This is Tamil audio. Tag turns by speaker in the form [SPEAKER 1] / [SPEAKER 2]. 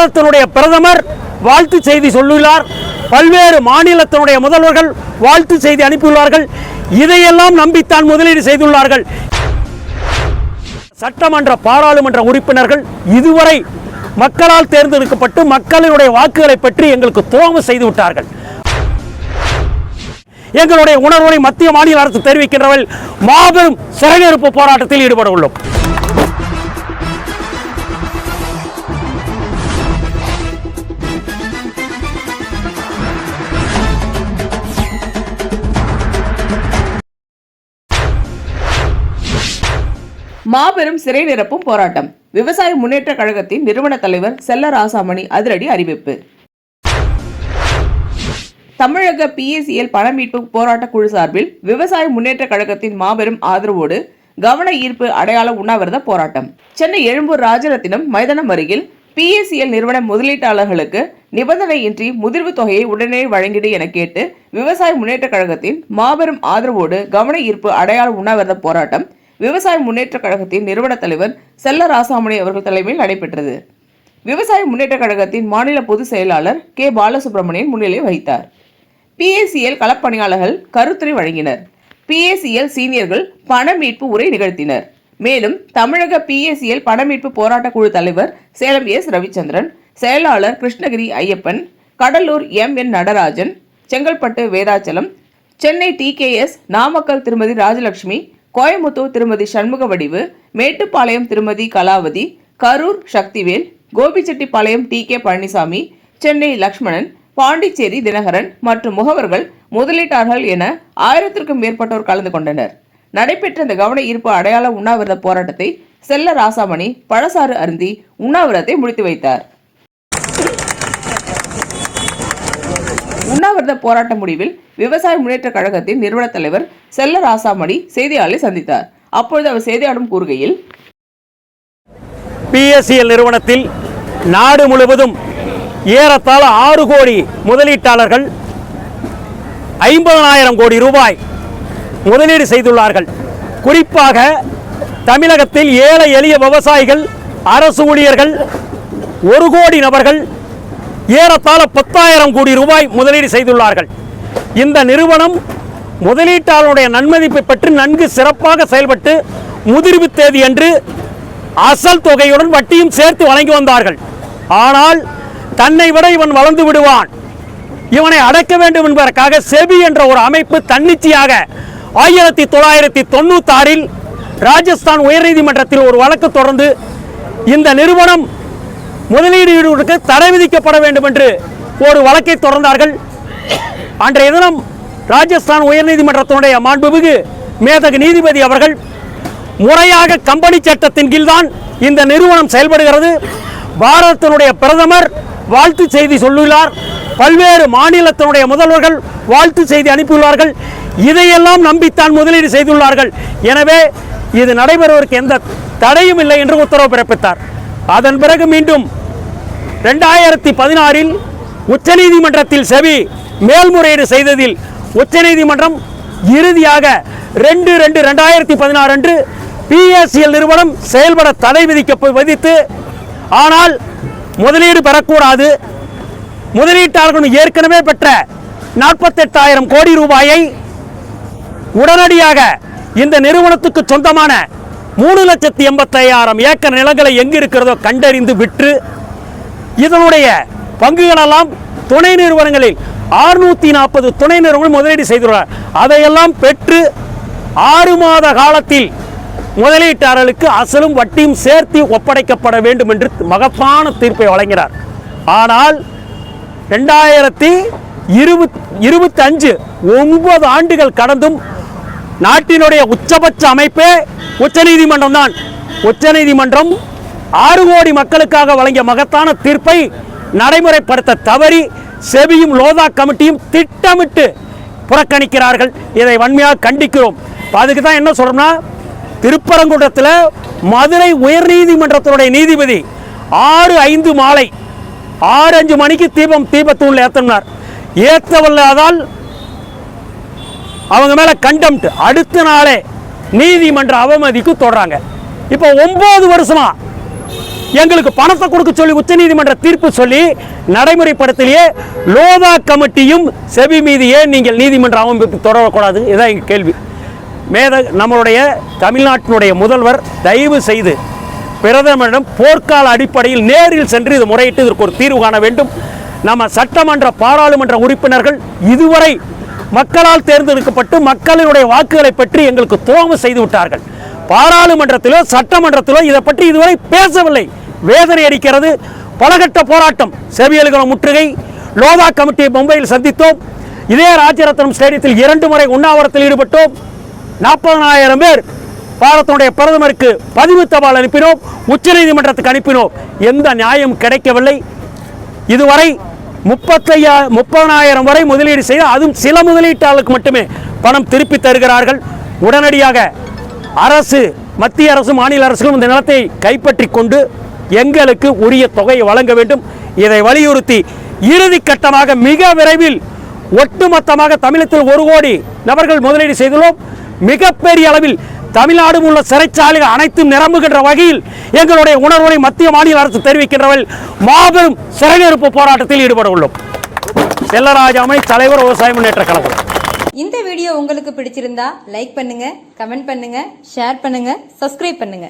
[SPEAKER 1] பாரதத்தினுடைய பிரதமர் வாழ்த்து செய்தி சொல்லுகிறார், பல்வேறு மாநிலத்தினுடைய முதல்வர்கள் வாழ்த்து செய்தி அனுப்பியுள்ளார்கள். இதையெல்லாம் நம்பித்தான் முதலீடு செய்துள்ளார்கள். சட்டமன்ற பாராளுமன்ற உறுப்பினர்கள் இதுவரை மக்களால் தேர்ந்தெடுக்கப்பட்டு மக்களுடைய வாக்குகளை பற்றி எங்களுக்கு துரோகம் செய்து விட்டார்கள். எங்களுடைய உணர்வுகளை மத்திய மாநில அரசு தெரிவிக்கின்றவர்கள் மாபெரும் சிறைநிறுப்பு போராட்டத்தில் ஈடுபட உள்ளோம்.
[SPEAKER 2] மாபெரும் சிறை நிரப்பும் போராட்டம். விவசாய முன்னேற்ற கழகத்தின் நிறுவன தலைவர் செல்ல ராசாமணி அதிரடி அறிவிப்பு. தமிழக PACL பண மீட்பு போராட்ட குழு சார்பில் விவசாய முன்னேற்ற கழகத்தின் மாபெரும் ஆதரவோடு கவன ஈர்ப்பு அடையாள உண்ணாவிரத போராட்டம். சென்னை எழும்பூர் ராஜரத்தினம் மைதானம் அருகில் PACL நிறுவன முதலீட்டாளர்களுக்கு நிபந்தனையின்றி முதிர்வு தொகையை உடனே வழங்கிடு என கேட்டு விவசாய முன்னேற்ற கழகத்தின் மாபெரும் ஆதரவோடு கவன ஈர்ப்பு அடையாள உண்ணாவிரத போராட்டம் விவசாய முன்னேற்ற கழகத்தின் நிறுவன தலைவர் செல்ல ராசாமணி அவர்கள் தலைமையில் நடைபெற்றது. விவசாய முன்னேற்ற கழகத்தின் மாநில பொதுச் செயலாளர் K. பாலசுப்ரமணியன் முன்னிலை வகித்தார். PACL களப்பணியாளர்கள் கருத்துரை வழங்கினர். PACL சீனியர்கள் பண மீட்பு உரை நிகழ்த்தினர். மேலும் தமிழக PACL பண மீட்பு போராட்ட குழு தலைவர் சேலம் S. ரவிச்சந்திரன், செயலாளர் கிருஷ்ணகிரி ஐயப்பன், கடலூர் MN நடராஜன், செங்கல்பட்டு வேதாச்சலம், சென்னை TKS, நாமக்கல் திருமதி ராஜலட்சுமி, கோயம்புத்தூர் திருமதி சண்முக வடிவு, மேட்டுப்பாளையம் திருமதி கலாவதி, கரூர் சக்திவேல், கோபிச்செட்டிப்பாளையம் TK பழனிசாமி, சென்னை லக்ஷ்மணன், பாண்டிச்சேரி தினகரன் மற்றும் முகவர்கள், முதலீட்டாளர்கள் என 1000க்கும் மேற்பட்டோர் கலந்து கொண்டனர். நடைபெற்ற இந்த கவன ஈர்ப்பு அடையாள உண்ணாவிரத போராட்டத்தை செல்ல ராசாமணி பழசாறு அருந்தி உண்ணாவிரதத்தை முடித்து வைத்தார். உண்ணாவிரத போராட்ட முடிவில் விவசாய முன்னேற்ற கழகத்தின் நிறுவன தலைவர் செல்ல ராசாமணி செய்தியாளர்களை சந்தித்தார். அப்பொழுது அவர் செய்தியாளரும் கூறுகையில்,
[SPEAKER 1] PACL நிறுவனத்தில் நாடு முழுவதும் ஏறத்தாழ 6 கோடி முதலீட்டாளர்கள் 50,000 கோடி ரூபாய் முதலீடு செய்துள்ளார்கள். குறிப்பாக தமிழகத்தில் ஏழை எளிய விவசாயிகள், அரசு ஊழியர்கள், 1 கோடி நபர்கள் ஏறத்தாழ 10,000 கோடி ரூபாய் முதலீடு செய்துள்ளார்கள். இந்த நிறுவனம் முதலீட்டாளருடைய நன்மதிப்பை பற்றி நன்கு சிறப்பாக செயல்பட்டு முதிர்வு தேதி என்று அசல் தொகையுடன் வட்டியும் சேர்த்து வழங்கி வந்தார்கள். ஆனால் தன்னை விட இவன் வளர்ந்து விடுவான், இவனை அடக்க வேண்டும் என்பதற்காக செபி என்ற ஒரு அமைப்பு தன்னிச்சையாக 1996 ராஜஸ்தான் உயர்நீதிமன்றத்தில் ஒரு வழக்கு தொடர்ந்து இந்த நிறுவனம் முதலீடுகளுக்கு தடை விதிக்கப்பட வேண்டும் என்று ஒரு வழக்கை தொடர்ந்தார்கள். அன்றைய தினம் ராஜஸ்தான் உயர்நீதிமன்றத்தினுடைய மாண்புமிகு மேதகு நீதிபதி அவர்கள் முறையாக கம்பெனி சட்டத்தின் கீழ்தான் இந்த நிறுவனம் செயல்படுகிறது, பாரதத்தினுடைய பிரதமர் வாழ்த்து செய்தி சொல்லுகிறார், பல்வேறு மாநிலத்தினுடைய முதல்வர்கள் வாழ்த்து செய்தி அனுப்பியுள்ளார்கள், இதையெல்லாம் நம்பித்தான் முதலீடு செய்துள்ளார்கள், எனவே இது நடைபெறுவதற்கு எந்த தடையும் இல்லை என்று உத்தரவு பிறப்பித்தார். அதன் பிறகு மீண்டும் 2016 உச்சநீதிமன்றத்தில் செபி மேல்முறையீடு செய்ததில் உச்சநீதிமன்றம் இறுதியாக 2/2/2016 அன்று PACL நிறுவனம் செயல்பட தடை விதித்து, ஆனால் முதலீடு பெறக்கூடாது, முதலீட்டாளர்கள் ஏற்கனவே பெற்ற 48,000 கோடி ரூபாயை உடனடியாக இந்த நிறுவனத்துக்கு சொந்தமான 3,85,000 ஏக்கர் நிலங்களை எங்கு இருக்கிறதோ கண்டறிந்து விற்று இதனுடைய பங்குகளெல்லாம் துணை நிறுவனங்களில் 640 துணை நிறுவனங்கள் முதலீடு செய்துள்ளார். அதையெல்லாம் பெற்று 6 மாத காலத்தில் முதலீட்டாளர்களுக்கு அசலும் வட்டியும் சேர்த்து ஒப்படைக்கப்பட வேண்டும் என்று மகத்தான தீர்ப்பை வழங்கினார். ஆனால் 2025 9 ஆண்டுகள் கடந்தும் நாட்டினுடைய உச்சபட்ச அமைப்பே உச்சநீதிமன்றம் தான். உச்சநீதிமன்றம் 6 கோடி மக்களுக்காக வழங்கிய மகத்தான தீர்ப்பை நடைமுறைப்படுத்த தவறி செபியும் லோதா கமிட்டியும் திட்டமிட்டு புறக்கணிக்கிறார்கள். இதை வன்மையாக கண்டிக்கிறோம். அதுக்கு தான் என்ன சொல்றோம்னா, திருப்பரங்குன்றத்தில் மதுரை உயர்நீதிமன்றத்தினுடைய நீதிபதி 6:05 மாலை 6:05 மணிக்கு தீபத்தூள் ஏற்றினார். ஏற்றவல்லாதால் அவங்க மேல கண்டெம்ட், அடுத்த நாளே நீதிமன்ற அவமதிக்கு தொடராங்க. இப்போ 9 வருஷமா எங்களுக்கு பணத்தை கொடுக்க சொல்லி உச்சநீதிமன்ற தீர்ப்பு சொல்லி நடைமுறைப்படுத்தலையே லோதா கமிட்டியும் செபி மீது ஏன் நீங்கள் நீதிமன்ற அவமதிப்பு தொடரக்கூடாது? இதான் எங்கள் கேள்வி. நம்மளுடைய தமிழ்நாட்டினுடைய முதல்வர் தயவு செய்து பிரதமரிடம் போர்க்கால அடிப்படையில் நேரில் சென்று இது முறையிட்டு இதற்கு ஒரு தீர்வு காண வேண்டும். நம்ம சட்டமன்ற பாராளுமன்ற உறுப்பினர்கள் இதுவரை மக்களால் தேர்ந்தெடுக்கப்பட்டு மக்களினுடைய வாக்குகளை பற்றி எங்களுக்கு துரோகம் செய்து விட்டார்கள். பாராளுமன்றத்திலோ சட்டமன்றத்திலோ இதை பற்றி இதுவரை பேசவில்லை. வேதனை அளிக்கிறது. பலகட்ட போராட்டம், செவியல்கள முற்றுகை, லோதா கமிட்டியை மும்பையில் சந்தித்தோம். இதே ராஜரத்னம் ஸ்டேடியத்தில் 2 முறை உண்ணாவிரத்தில் ஈடுபட்டோம். 40,000 பேர் பாரதத்தினுடைய பிரதமருக்கு பதிவு தபால் அனுப்பினோம், உச்சநீதிமன்றத்துக்கு அனுப்பினோம். எந்த நியாயம் கிடைக்கவில்லை. இதுவரை 30,000 வரை முதலீடு செய்து அதுவும் சில முதலீட்டாளர்களுக்கு மட்டுமே பணம் திருப்பி தருகிறார்கள். உடனடியாக அரசு, மத்திய அரசு, மாநில அரசுகளும் இந்த நிலத்தை கைப்பற்றி கொண்டு எங்களுக்கு உரிய தொகையை வழங்க வேண்டும். இதை வலியுறுத்தி இறுதி கட்டமாக மிக விரைவில் ஒட்டுமொத்தமாக தமிழகத்தில் 1 கோடி நபர்கள் முதலீடு செய்துள்ளோம். மிகப்பெரிய அளவில் தமிழ்நாடு உள்ள சிறைச்சாலைகள் அனைத்தும் நிரம்புகின்ற வகையில் எங்களுடைய உணர்வுகளை மத்திய மாநில அரசு தெரிவிக்கின்றவர்கள் மாபெரும் சிறைநிறுப்பு போராட்டத்தில் ஈடுபட உள்ளோம். செல்லராஜாமை, தலைவர், விவசாய முன்னேற்ற கழகம்.
[SPEAKER 3] இந்த வீடியோ உங்களுக்கு பிடிச்சிருந்தா லைக் பண்ணுங்க, கமெண்ட் பண்ணுங்க, ஷேர் பண்ணுங்க, சப்ஸ்கிரைப் பண்ணுங்க.